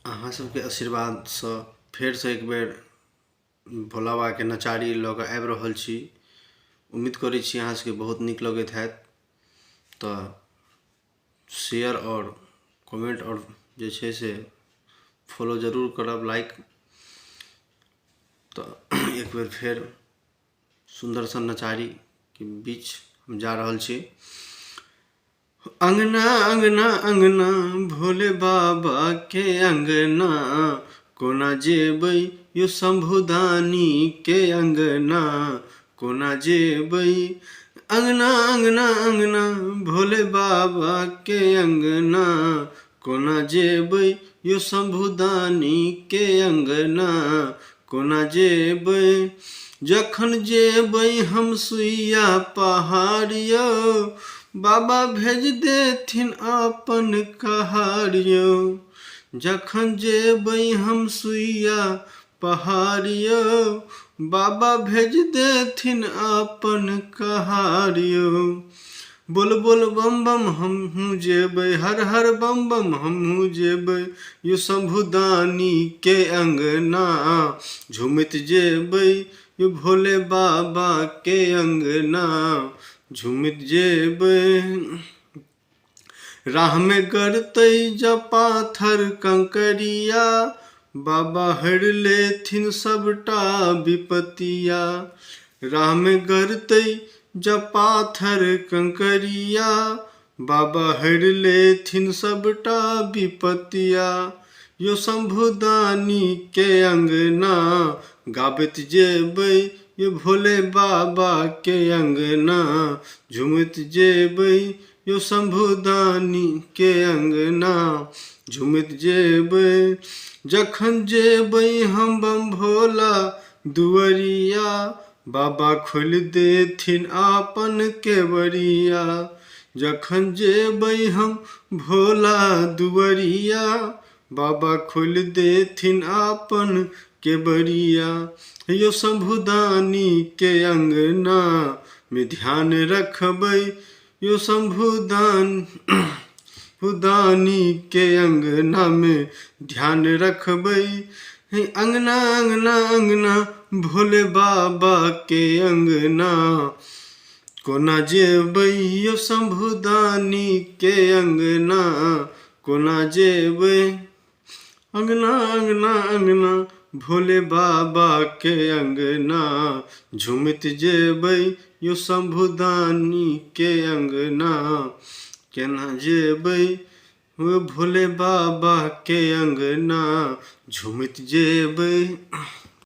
अहाँ सबके आशीर्वाद से फेर से एक बेर भोला बाबा के नचारी लऽ कऽ आबि रहल छी। उम्मीद करै छी अहाँ सबके बहुत नीक लगैत हैत। तऽ शेयर और कमेंट और जे छै से फॉलो जरूर करब, लाइक। तऽ एक बेर फेर सुंदर सन नचारी के बीच हम जा रहल छी। अंगना अंगना अंगना भोले बाबा के अंगना, कोना जेबै यो शंभुदानी के अंगना, कोना जेबै। अंगना अंगना अंगना भोले बाबा के अंगना, कोना जेबै यो शंभुदानी के अंगना, कोना जेबै। जखन जेबै हम सुइया पहाड़ यौ, बाबा भेज देथिन अपन कहार यौ। जखन जेबै हम सुइया पहाड़ यौ, बाबा भेज देथिन अपन कहार यौ। बोल बोल बम बम हमहूँ जेबै, हर हर बम बम हमहूँ जेबै यो शंभुदानी के अंगना, झूमैत जेबै यो भोले बाबा के अंगना, झूमैत जेबै। राह में गड़तै जब पाथर कंकरिया, बाबा हरि लेथिन सबटा विपतिया। राह में गड़तै जब पाथर कंकरिया, बाबा हरि लेथिन सबटा विपतिया। यो शंभुदानी के अंगना, गाबैत जेबै यो भोले बाबा के अंगना, झूमैत जेबै यो शंभुदानी के अंगना, झूमैत जेबै। जखन जेबै हम बम भोला दुआरिया, बाबा खोलि देथिन आपन केवड़िया। जखन जेबै हम भोला दुआरिया, बाबा खोलि देथिन आपन केवड़िया। यो शंभुदानी के अंगना में ध्यान रखबै यो शंभुदानी के अंगना में ध्यान रखबै। अंगना अंगना अंगना भोले बाबा के अंगना, कोना जेबै यो शंभुदानी के अंगना, कोना जेबै। अंगना अंगना अंगना भोले बाबा के अंगना, झूमैत जेबै यो शंभुदानी के अंगना, केना जेबै वो भोले बाबा के अंगना, झूमैत जेबै।